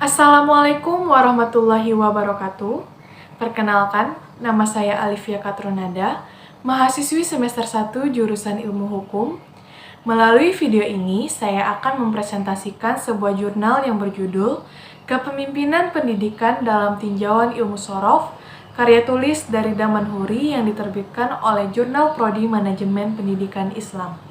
Assalamualaikum warahmatullahi wabarakatuh. Perkenalkan, nama saya Alifia Katrunada, mahasiswi semester 1 jurusan Ilmu Hukum. Melalui video ini, saya akan mempresentasikan sebuah jurnal yang berjudul Kepemimpinan Pendidikan dalam Tinjauan Ilmu Shorof, karya tulis dari Damanhuri yang diterbitkan oleh Jurnal Prodi Manajemen Pendidikan Islam.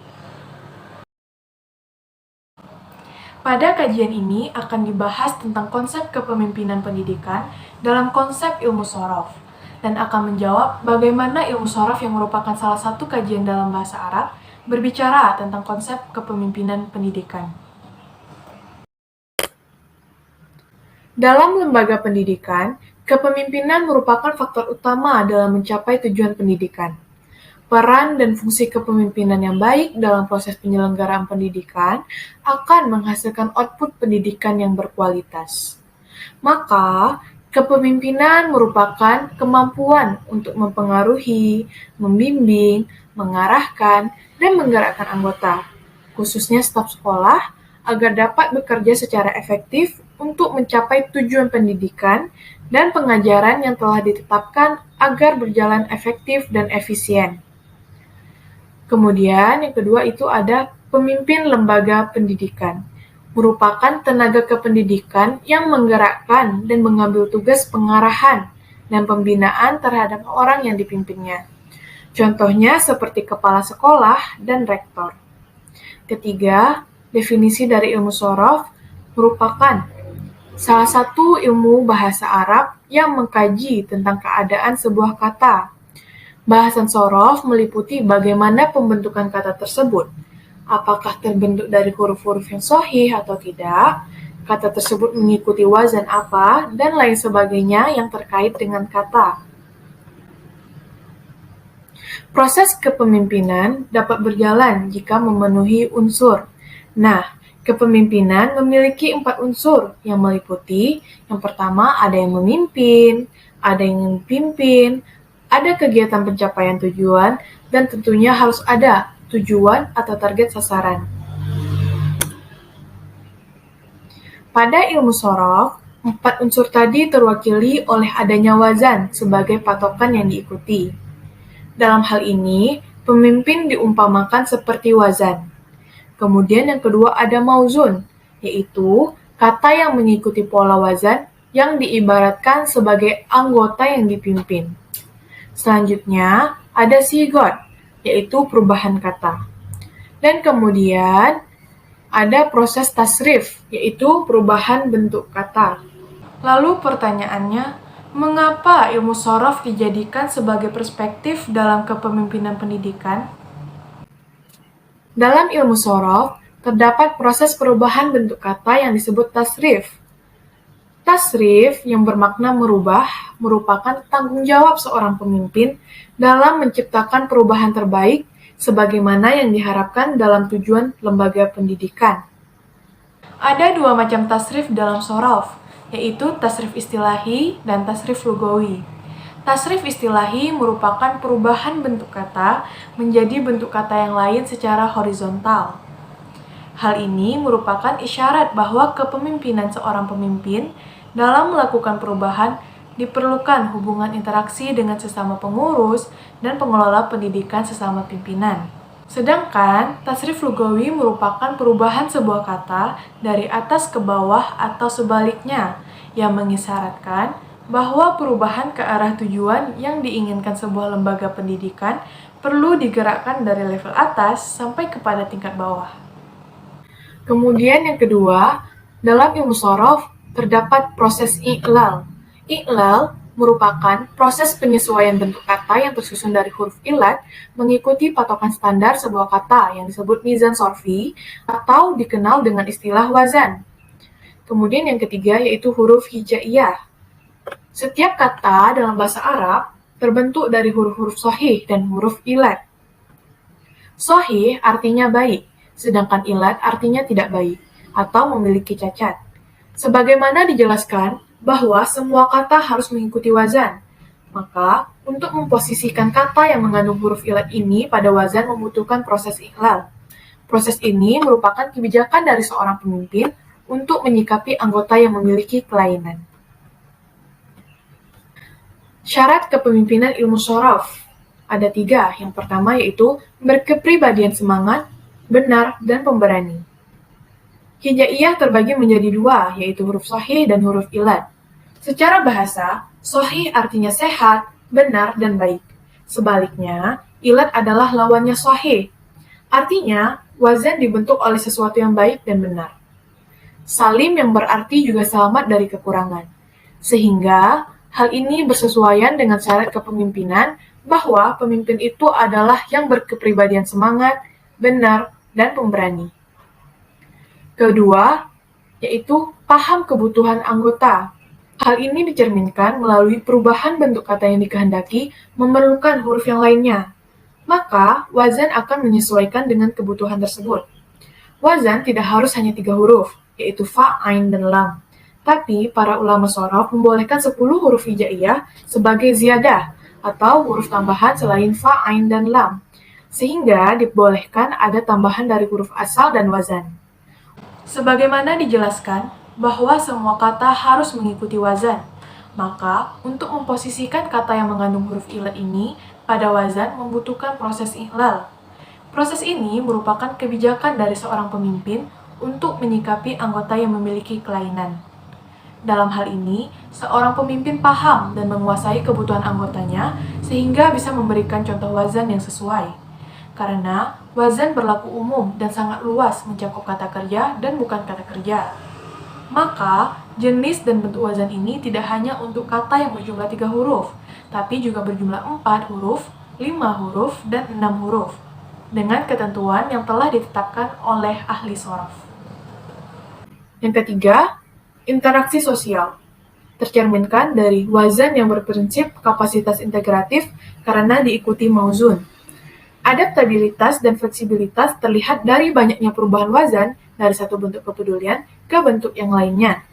Pada kajian ini akan dibahas tentang konsep kepemimpinan pendidikan dalam konsep ilmu shorof, dan akan menjawab bagaimana ilmu shorof yang merupakan salah satu kajian dalam bahasa Arab berbicara tentang konsep kepemimpinan pendidikan. Dalam lembaga pendidikan, kepemimpinan merupakan faktor utama dalam mencapai tujuan pendidikan. Peran dan fungsi kepemimpinan yang baik dalam proses penyelenggaraan pendidikan akan menghasilkan output pendidikan yang berkualitas. Maka, kepemimpinan merupakan kemampuan untuk mempengaruhi, membimbing, mengarahkan, dan menggerakkan anggota, khususnya staf sekolah, agar dapat bekerja secara efektif untuk mencapai tujuan pendidikan dan pengajaran yang telah ditetapkan agar berjalan efektif dan efisien. Kemudian yang kedua itu ada pemimpin lembaga pendidikan, merupakan tenaga kependidikan yang menggerakkan dan mengambil tugas pengarahan dan pembinaan terhadap orang yang dipimpinnya. Contohnya seperti kepala sekolah dan rektor. Ketiga, definisi dari ilmu shorof merupakan salah satu ilmu bahasa Arab yang mengkaji tentang keadaan sebuah kata. Bahasan shorof meliputi bagaimana pembentukan kata tersebut, apakah terbentuk dari huruf-huruf yang sahih atau tidak, kata tersebut mengikuti wazan apa, dan lain sebagainya yang terkait dengan kata. Proses kepemimpinan dapat berjalan jika memenuhi unsur. Nah, kepemimpinan memiliki 4 unsur yang meliputi, yang pertama ada yang memimpin, ada yang dipimpin, ada kegiatan pencapaian tujuan, dan tentunya harus ada tujuan atau target sasaran. Pada ilmu shorof, 4 unsur tadi terwakili oleh adanya wazan sebagai patokan yang diikuti. Dalam hal ini, pemimpin diumpamakan seperti wazan. Kemudian yang kedua ada mauzun, yaitu kata yang mengikuti pola wazan yang diibaratkan sebagai anggota yang dipimpin. Selanjutnya, ada sigot, yaitu perubahan kata. Dan kemudian, ada proses tasrif, yaitu perubahan bentuk kata. Lalu pertanyaannya, mengapa ilmu shorof dijadikan sebagai perspektif dalam kepemimpinan pendidikan? Dalam ilmu shorof, terdapat proses perubahan bentuk kata yang disebut tasrif. Tasrif yang bermakna merubah merupakan tanggung jawab seorang pemimpin dalam menciptakan perubahan terbaik sebagaimana yang diharapkan dalam tujuan lembaga pendidikan. Ada 2 macam tasrif dalam shorof, yaitu tasrif istilahi dan tasrif lugawi. Tasrif istilahi merupakan perubahan bentuk kata menjadi bentuk kata yang lain secara horizontal. Hal ini merupakan isyarat bahwa kepemimpinan seorang pemimpin dalam melakukan perubahan diperlukan hubungan interaksi dengan sesama pengurus dan pengelola pendidikan sesama pimpinan. Sedangkan tasrif lugawi merupakan perubahan sebuah kata dari atas ke bawah atau sebaliknya yang mengisyaratkan bahwa perubahan ke arah tujuan yang diinginkan sebuah lembaga pendidikan perlu digerakkan dari level atas sampai kepada tingkat bawah. Kemudian yang kedua, dalam ilmu shorof terdapat proses i'lal. I'lal merupakan proses penyesuaian bentuk kata yang tersusun dari huruf ilat mengikuti patokan standar sebuah kata yang disebut mizan sorfi atau dikenal dengan istilah wazan. Kemudian yang ketiga yaitu huruf hijaiyah. Setiap kata dalam bahasa Arab terbentuk dari huruf-huruf sahih dan huruf ilat. Sahih artinya baik, sedangkan ilat artinya tidak baik atau memiliki cacat. Sebagaimana dijelaskan bahwa semua kata harus mengikuti wazan, maka untuk memposisikan kata yang mengandung huruf ilat ini pada wazan membutuhkan proses i'lal. Proses ini merupakan kebijakan dari seorang pemimpin untuk menyikapi anggota yang memiliki kelainan. Syarat kepemimpinan ilmu shorof ada 3. Yang pertama yaitu berkepribadian semangat, benar, dan pemberani. Hijaiyah terbagi menjadi 2, yaitu huruf shahih dan huruf ilad. Secara bahasa, shahih artinya sehat, benar, dan baik. Sebaliknya, ilad adalah lawannya shahih. Artinya, wazan dibentuk oleh sesuatu yang baik dan benar. Salim yang berarti juga selamat dari kekurangan. Sehingga, hal ini bersesuaian dengan syarat kepemimpinan bahwa pemimpin itu adalah yang berkepribadian semangat, benar, dan pemberani. Kedua, yaitu paham kebutuhan anggota. Hal ini dicerminkan melalui perubahan bentuk kata yang dikehendaki memerlukan huruf yang lainnya. Maka, wazan akan menyesuaikan dengan kebutuhan tersebut. Wazan tidak harus hanya 3 huruf, yaitu fa, ain, dan lam. Tapi, para ulama shorof membolehkan 10 huruf hijaiyah sebagai ziyadah, atau huruf tambahan selain fa, ain, dan lam. Sehingga dibolehkan ada tambahan dari huruf asal dan wazan. Sebagaimana dijelaskan bahwa semua kata harus mengikuti wazan, maka untuk memposisikan kata yang mengandung huruf ilad ini pada wazan membutuhkan proses ihlal. Proses ini merupakan kebijakan dari seorang pemimpin untuk menyikapi anggota yang memiliki kelainan. Dalam hal ini, seorang pemimpin paham dan menguasai kebutuhan anggotanya sehingga bisa memberikan contoh wazan yang sesuai. Karena wazan berlaku umum dan sangat luas mencakup kata kerja dan bukan kata kerja. Maka, jenis dan bentuk wazan ini tidak hanya untuk kata yang berjumlah 3 huruf, tapi juga berjumlah 4 huruf, 5 huruf, dan 6 huruf, dengan ketentuan yang telah ditetapkan oleh ahli shorof. Yang ketiga, interaksi sosial. Tercerminkan dari wazan yang berprinsip kapasitas integratif karena diikuti mauzun. Adaptabilitas dan fleksibilitas terlihat dari banyaknya perubahan wazan dari satu bentuk kepedulian ke bentuk yang lainnya.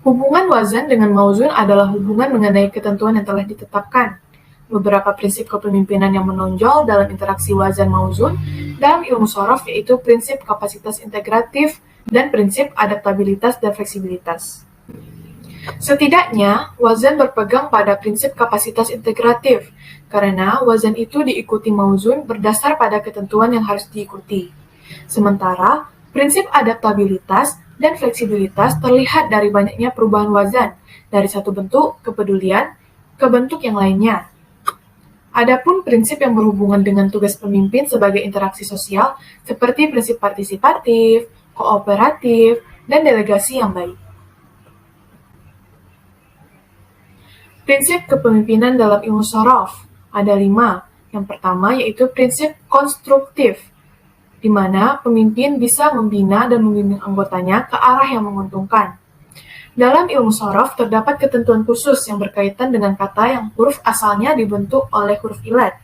Hubungan wazan dengan mauzun adalah hubungan mengenai ketentuan yang telah ditetapkan. Beberapa prinsip kepemimpinan yang menonjol dalam interaksi wazan mauzun dalam ilmu shorof yaitu prinsip kapasitas integratif dan prinsip adaptabilitas dan fleksibilitas. Setidaknya, wazan berpegang pada prinsip kapasitas integratif, karena wazan itu diikuti mauzun berdasar pada ketentuan yang harus diikuti. Sementara, prinsip adaptabilitas dan fleksibilitas terlihat dari banyaknya perubahan wazan dari satu bentuk kepedulian ke bentuk yang lainnya. Adapun prinsip yang berhubungan dengan tugas pemimpin sebagai interaksi sosial seperti prinsip partisipatif, kooperatif, dan delegasi yang baik. Prinsip kepemimpinan dalam ilmu shorof ada 5. Yang pertama yaitu prinsip konstruktif, di mana pemimpin bisa membina dan membimbing anggotanya ke arah yang menguntungkan. Dalam ilmu shorof terdapat ketentuan khusus yang berkaitan dengan kata yang huruf asalnya dibentuk oleh huruf ilad.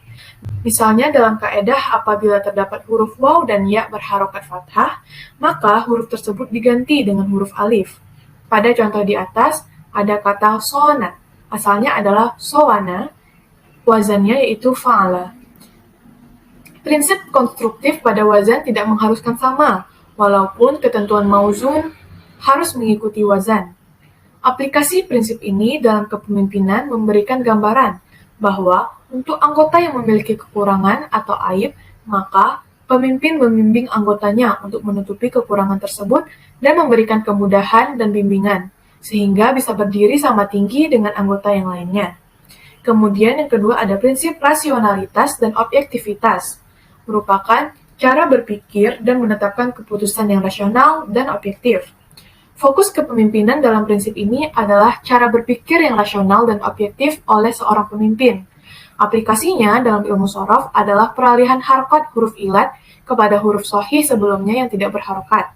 Misalnya dalam kaedah apabila terdapat huruf waw dan ya berharokat fathah, maka huruf tersebut diganti dengan huruf alif. Pada contoh di atas, ada kata soana, asalnya adalah sowana, wazannya yaitu fa'ala. Prinsip konstruktif pada wazan tidak mengharuskan sama, walaupun ketentuan mauzun harus mengikuti wazan. Aplikasi prinsip ini dalam kepemimpinan memberikan gambaran bahwa untuk anggota yang memiliki kekurangan atau aib, maka pemimpin membimbing anggotanya untuk menutupi kekurangan tersebut dan memberikan kemudahan dan bimbingan, sehingga bisa berdiri sama tinggi dengan anggota yang lainnya. Kemudian yang kedua ada prinsip rasionalitas dan objektivitas, merupakan cara berpikir dan menetapkan keputusan yang rasional dan objektif. Fokus kepemimpinan dalam prinsip ini adalah cara berpikir yang rasional dan objektif oleh seorang pemimpin. Aplikasinya dalam ilmu shorof adalah peralihan harokat huruf ilad kepada huruf shahih sebelumnya yang tidak berharokat.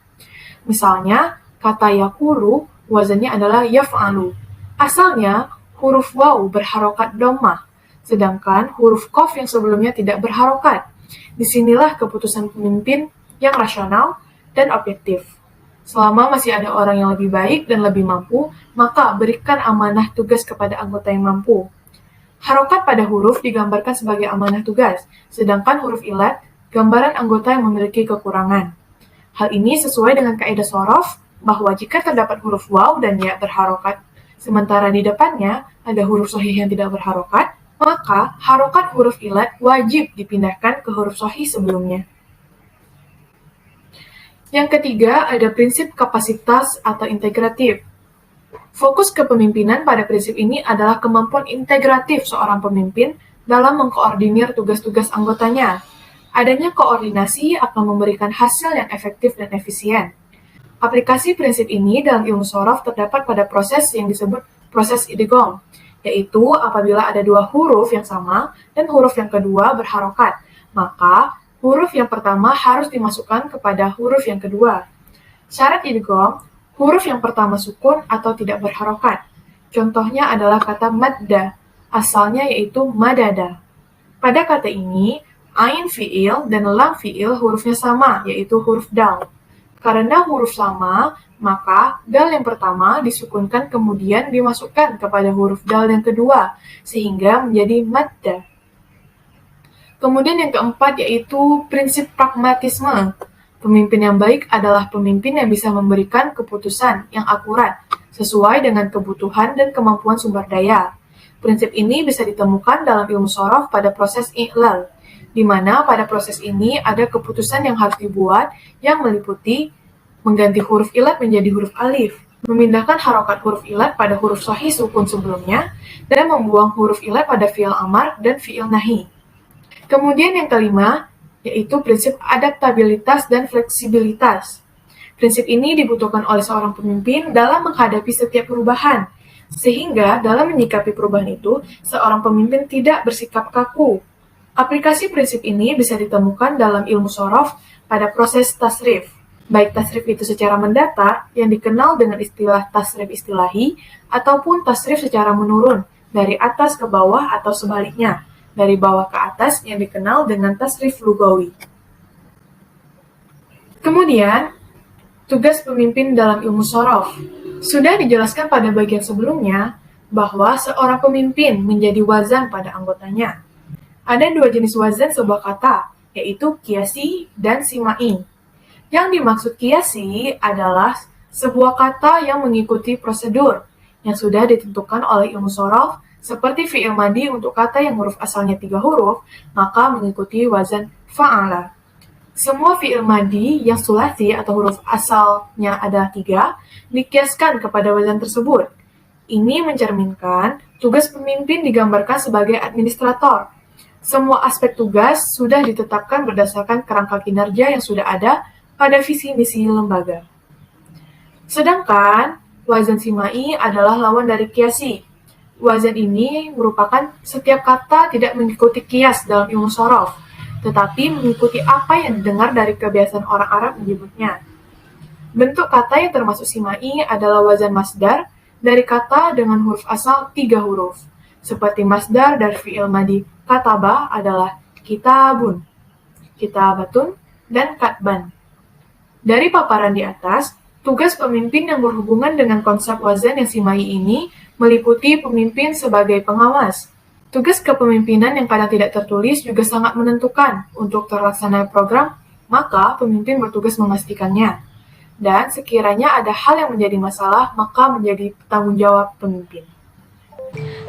Misalnya, kata yakuru wazannya adalah yaf'alu. Asalnya, huruf waw berharokat dhammah, sedangkan huruf qaf yang sebelumnya tidak berharokat. Disinilah keputusan pemimpin yang rasional dan objektif. Selama masih ada orang yang lebih baik dan lebih mampu, maka berikan amanah tugas kepada anggota yang mampu. Harokat pada huruf digambarkan sebagai amanah tugas, sedangkan huruf ilad, gambaran anggota yang memiliki kekurangan. Hal ini sesuai dengan kaidah shorof, bahwa jika terdapat huruf waw dan ya berharokat, sementara di depannya ada huruf shahih yang tidak berharokat, maka harokat huruf ilat wajib dipindahkan ke huruf shahih sebelumnya. Yang ketiga, ada prinsip kapasitas atau integratif. Fokus kepemimpinan pada prinsip ini adalah kemampuan integratif seorang pemimpin dalam mengkoordinir tugas-tugas anggotanya. Adanya koordinasi akan memberikan hasil yang efektif dan efisien. Aplikasi prinsip ini dalam ilmu shorof terdapat pada proses yang disebut proses idgham, yaitu apabila ada dua huruf yang sama dan huruf yang kedua berharokat, maka huruf yang pertama harus dimasukkan kepada huruf yang kedua. Syarat idgham, huruf yang pertama sukun atau tidak berharokat. Contohnya adalah kata madda, asalnya yaitu madada. Pada kata ini, ain fi'il dan lam fi'il hurufnya sama, yaitu huruf dal. Karena huruf sama, maka dal yang pertama disukunkan kemudian dimasukkan kepada huruf dal yang kedua, sehingga menjadi madda. Kemudian yang keempat yaitu prinsip pragmatisme. Pemimpin yang baik adalah pemimpin yang bisa memberikan keputusan yang akurat, sesuai dengan kebutuhan dan kemampuan sumber daya. Prinsip ini bisa ditemukan dalam ilmu shorof pada proses i'lal, di mana pada proses ini ada keputusan yang harus dibuat yang meliputi mengganti huruf ilat menjadi huruf alif, memindahkan harokat huruf ilat pada huruf shahih sukun sebelumnya, dan membuang huruf ilat pada fi'il amar dan fi'il nahi. Kemudian yang kelima, yaitu prinsip adaptabilitas dan fleksibilitas. Prinsip ini dibutuhkan oleh seorang pemimpin dalam menghadapi setiap perubahan, sehingga dalam menyikapi perubahan itu, seorang pemimpin tidak bersikap kaku. Aplikasi prinsip ini bisa ditemukan dalam ilmu shorof pada proses tasrif. Baik tasrif itu secara mendatar, yang dikenal dengan istilah tasrif istilahi, ataupun tasrif secara menurun, dari atas ke bawah atau sebaliknya, dari bawah ke atas yang dikenal dengan tasrif lugawi. Kemudian, tugas pemimpin dalam ilmu shorof. Sudah dijelaskan pada bagian sebelumnya bahwa seorang pemimpin menjadi wazan pada anggotanya. Ada dua jenis wazan sebuah kata, yaitu qiyasi dan simai. Yang dimaksud qiyasi adalah sebuah kata yang mengikuti prosedur yang sudah ditentukan oleh ilmu shorof, seperti fi'il madi untuk kata yang huruf asalnya 3 huruf, maka mengikuti wazan fa'ala. Semua fi'il madi yang sulasi atau huruf asalnya ada 3, dikiaskan kepada wazan tersebut. Ini mencerminkan tugas pemimpin digambarkan sebagai administrator. Semua aspek tugas sudah ditetapkan berdasarkan kerangka kinerja yang sudah ada pada visi misi lembaga. Sedangkan wazan simai adalah lawan dari qiyasi. Wazan ini merupakan setiap kata tidak mengikuti qiyas dalam ilmu shorof, tetapi mengikuti apa yang didengar dari kebiasaan orang Arab menyebutnya. Bentuk kata yang termasuk simai adalah wazan masdar dari kata dengan huruf asal 3 huruf, seperti masdar dari fi'il madi kataba adalah kitabun, kitabatun, dan katban. Dari paparan di atas, tugas pemimpin yang berhubungan dengan konsep wazan yang simai ini meliputi pemimpin sebagai pengawas. Tugas kepemimpinan yang kadang tidak tertulis juga sangat menentukan untuk terlaksana program, maka pemimpin bertugas memastikannya. Dan sekiranya ada hal yang menjadi masalah, maka menjadi tanggung jawab pemimpin.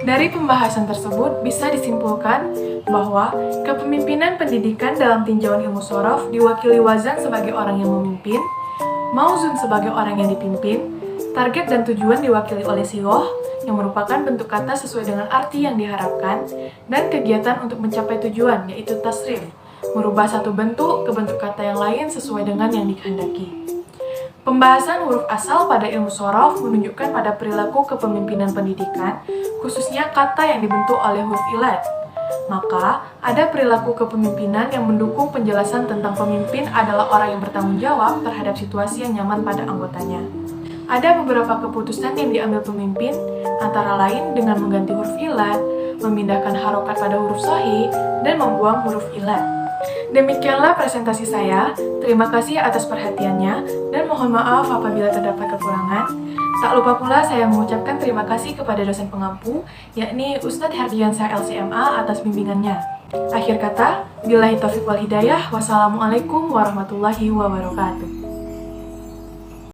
Dari pembahasan tersebut bisa disimpulkan bahwa kepemimpinan pendidikan dalam tinjauan ilmu shorof diwakili wazan sebagai orang yang memimpin, mauzun sebagai orang yang dipimpin, target dan tujuan diwakili oleh siloh yang merupakan bentuk kata sesuai dengan arti yang diharapkan, dan kegiatan untuk mencapai tujuan yaitu tasrif, merubah satu bentuk ke bentuk kata yang lain sesuai dengan yang dikehendaki. Pembahasan huruf asal pada ilmu shorof menunjukkan pada perilaku kepemimpinan pendidikan, khususnya kata yang dibentuk oleh huruf ilat. Maka, ada perilaku kepemimpinan yang mendukung penjelasan tentang pemimpin adalah orang yang bertanggung jawab terhadap situasi yang nyaman pada anggotanya. Ada beberapa keputusan yang diambil pemimpin, antara lain dengan mengganti huruf ilat, memindahkan harokat pada huruf shahih, dan membuang huruf ilat. Demikianlah presentasi saya. Terima kasih atas perhatiannya, dan mohon maaf apabila terdapat kekurangan. Tak lupa pula saya mengucapkan terima kasih kepada dosen pengampu, yakni Ustadz Hardiansyah LCMA atas bimbingannya. Akhir kata, billahi taufiq wal hidayah, wassalamualaikum warahmatullahi wabarakatuh.